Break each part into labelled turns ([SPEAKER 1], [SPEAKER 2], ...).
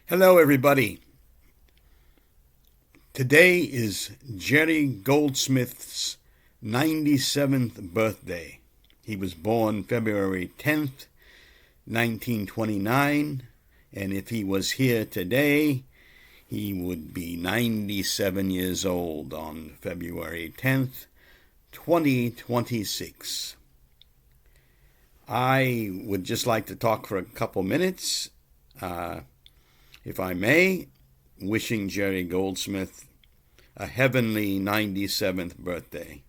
[SPEAKER 1] Hello, everybody. Today is Jerry Goldsmith's 97th birthday. He was born February 10th, 1929, and if he was here today, he would be 97 years old on February 10th, 2026. I would just like to talk for a couple minutes, if I may, wishing Jerry Goldsmith a heavenly 97th birthday.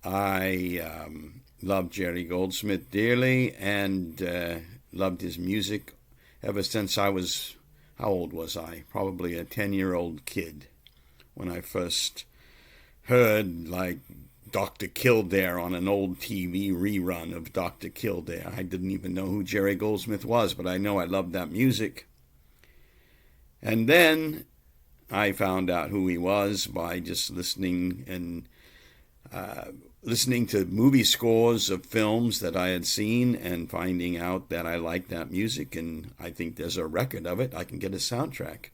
[SPEAKER 1] I love Jerry Goldsmith dearly and loved his music ever since I was, how old was I? Probably a 10-year-old kid when I first heard, like, Dr. Kildare on an old TV rerun of Dr. Kildare. I didn't even know who Jerry Goldsmith was, but I know I loved that music. And then I found out who he was by just listening to movie scores of films that I had seen and finding out that I liked that music, and I think there's a record of it. I can get a soundtrack.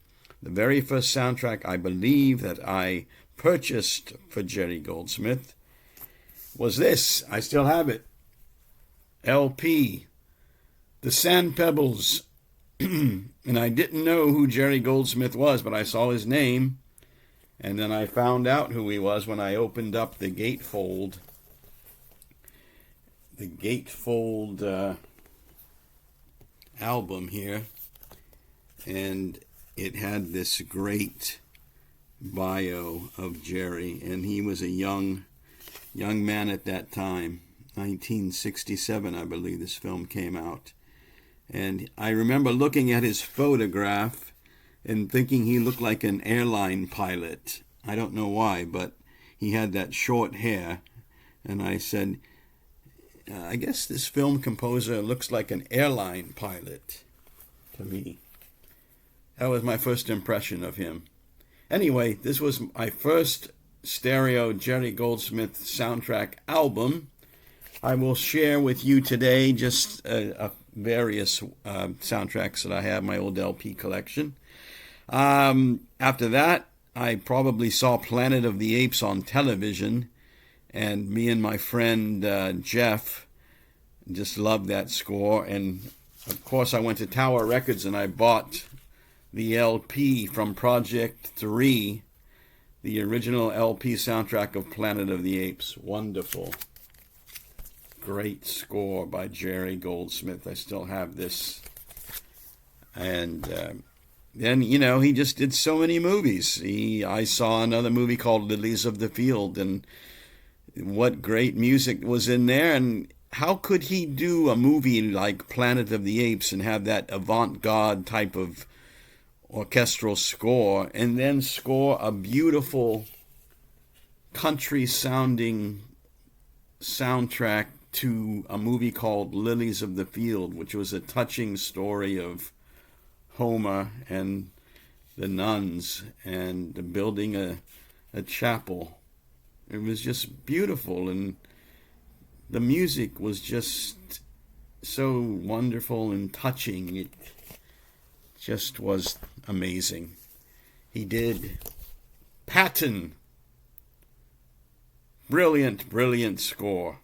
[SPEAKER 1] The very first soundtrack I believe that I purchased for Jerry Goldsmith was this. I still have it. LP, The Sand Pebbles. And I didn't know who Jerry Goldsmith was, but I saw his name. And then I found out who he was when I opened up the gatefold. The gatefold album here. And it had this great bio of Jerry. And he was a young man at that time. 1967, I believe this film came out. And I remember looking at his photograph and thinking he looked like an airline pilot. I don't know why, but he had that short hair. And I said, I guess this film composer looks like an airline pilot to me. That was my first impression of him. Anyway, this was my first stereo Jerry Goldsmith soundtrack album. I will share with you today just various soundtracks that I have in my old LP collection. After that, I probably saw Planet of the Apes on television, and me and my friend Jeff just loved that score. And of course, I went to Tower Records and I bought the LP from Project 3, the original LP soundtrack of Planet of the Apes. Wonderful. Great score by Jerry Goldsmith. I still have this. And then, he just did so many movies. I saw another movie called Lilies of the Field, and what great music was in there. And how could he do a movie like Planet of the Apes and have that avant-garde type of orchestral score and then score a beautiful country-sounding soundtrack to a movie called Lilies of the Field, which was a touching story of Homer and the nuns and building a chapel. It was just beautiful, and the music was just so wonderful and touching. It just was amazing. He did Patton. Brilliant score.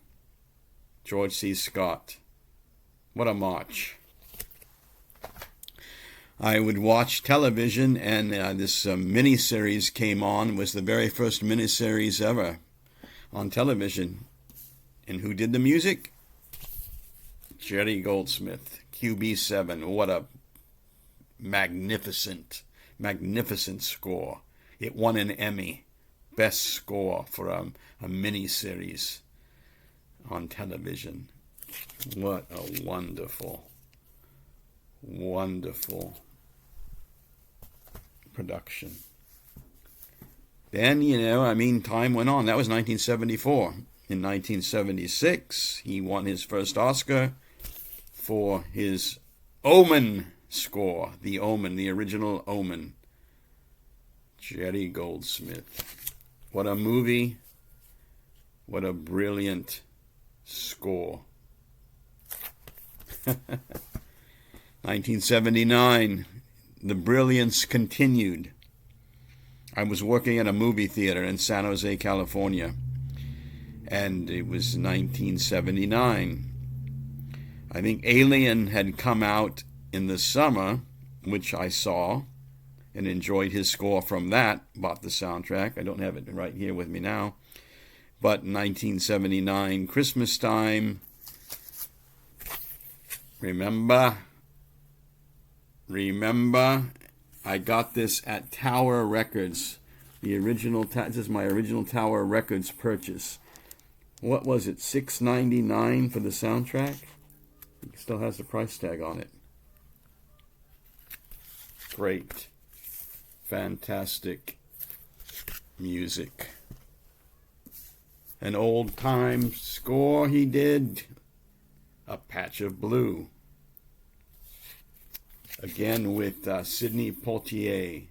[SPEAKER 1] George C. Scott. What a march. I would watch television, and this miniseries came on. It was the very first miniseries ever on television. And who did the music? Jerry Goldsmith, QB7. What a magnificent score. It won an Emmy. Best score for a miniseries on television. What a wonderful production. Then, time went on. That was 1974. In 1976, he won his first Oscar for his Omen score. The Omen, the original Omen. Jerry Goldsmith. What a movie. What a brilliant score. 1979, the brilliance continued. I was working at a movie theater in San Jose, California, and it was 1979. I think Alien had come out in the summer, which I saw and enjoyed his score from that, bought the soundtrack. I don't have it right here with me now. But 1979, Christmas time, remember, I got this at Tower Records. The original, this is my original Tower Records purchase. What was it, $6.99 for the soundtrack? It still has the price tag on it. Great. Fantastic music. An old-time score he did, A Patch of Blue. Again with Sidney Poitier.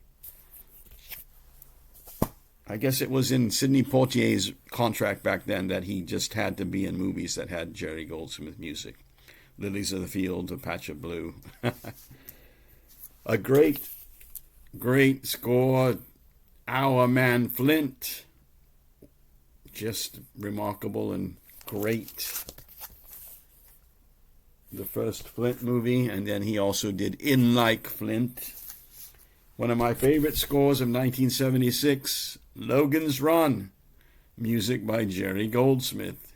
[SPEAKER 1] I guess it was in Sidney Poitier's contract back then that he just had to be in movies that had Jerry Goldsmith music. Lilies of the Field, A Patch of Blue. A great score. Our Man Flint. Just remarkable and great. The first Flint movie, and then he also did In Like Flint. One of my favorite scores of 1976, Logan's Run. Music by Jerry Goldsmith.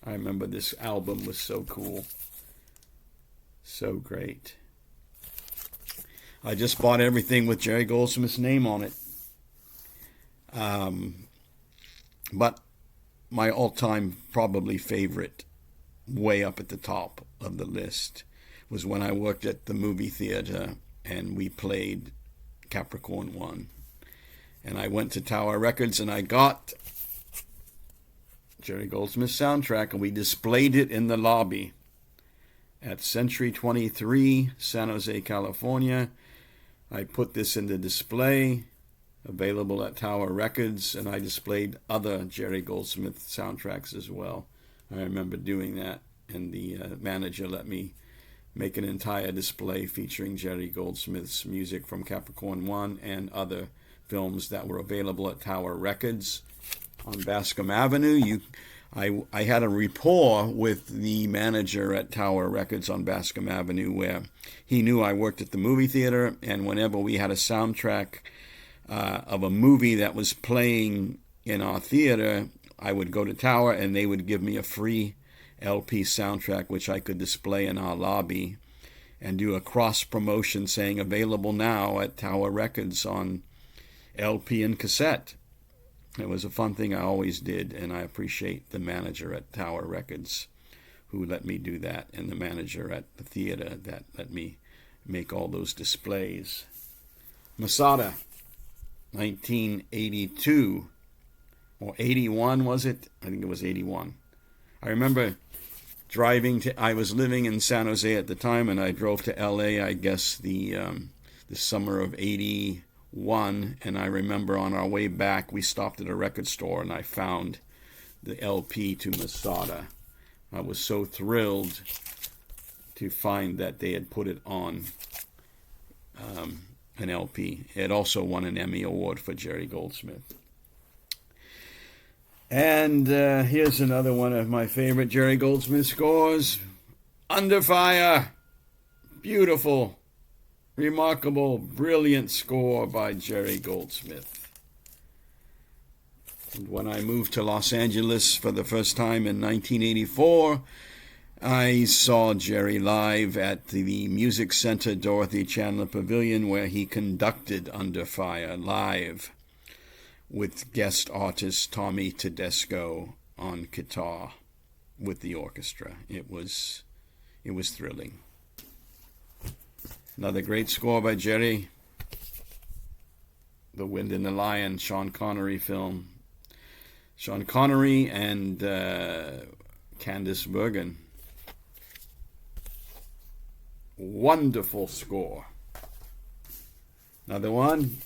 [SPEAKER 1] I remember this album was so cool. So great. I just bought everything with Jerry Goldsmith's name on it. But my all-time probably favorite, way up at the top of the list, was when I worked at the movie theater and we played Capricorn 1. And I went to Tower Records and I got Jerry Goldsmith's soundtrack and we displayed it in the lobby at Century 23, San Jose, California. I put this in the display, available at Tower Records, and I displayed other Jerry Goldsmith soundtracks as well. I remember doing that, and the manager let me make an entire display featuring Jerry Goldsmith's music from Capricorn 1 and other films that were available at Tower Records on Bascom Avenue. I had a rapport with the manager at Tower Records on Bascom Avenue where he knew I worked at the movie theater, and whenever we had a soundtrack of a movie that was playing in our theater, I would go to Tower and they would give me a free LP soundtrack which I could display in our lobby and do a cross promotion saying available now at Tower Records on LP and cassette. It was a fun thing I always did, and I appreciate the manager at Tower Records who let me do that, and the manager at the theater that let me make all those displays. Masada, 1982, or 81 was it? I think it was 81. I remember I was living in San Jose at the time, and I drove to LA, I guess the summer of 81, and I remember on our way back we stopped at a record store and I found the LP to Masada. I was so thrilled to find that they had put it on an LP. It also won an Emmy Award for Jerry Goldsmith. And here's another one of my favorite Jerry Goldsmith scores. Under Fire. Beautiful, remarkable, brilliant score by Jerry Goldsmith. And when I moved to Los Angeles for the first time in 1984, I saw Jerry live at the Music Center Dorothy Chandler Pavilion, where he conducted Under Fire live with guest artist Tommy Tedesco on guitar with the orchestra. It was thrilling. Another great score by Jerry, The Wind and the Lion, Sean Connery film. Sean Connery and Candice Bergen. Wonderful score. Another one,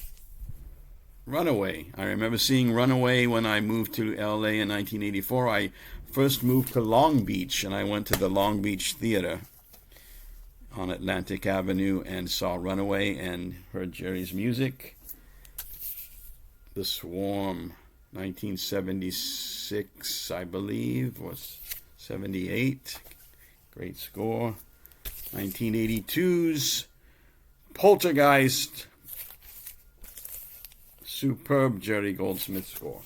[SPEAKER 1] Runaway. I remember seeing Runaway when I moved to LA in 1984. I first moved to Long Beach, and I went to the Long Beach Theater on Atlantic Avenue and saw Runaway and heard Jerry's music. The Swarm, 1976, I believe, was 78. Great score. 1982's Poltergeist. Superb Jerry Goldsmith score.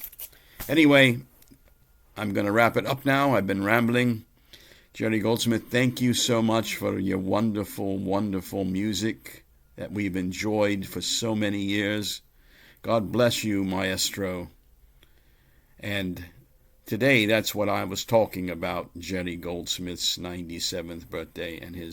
[SPEAKER 1] Anyway, I'm going to wrap it up now. I've been rambling. Jerry Goldsmith, thank you so much for your wonderful, wonderful music that we've enjoyed for so many years. God bless you, Maestro. And today, that's what I was talking about, Jerry Goldsmith's 97th birthday and his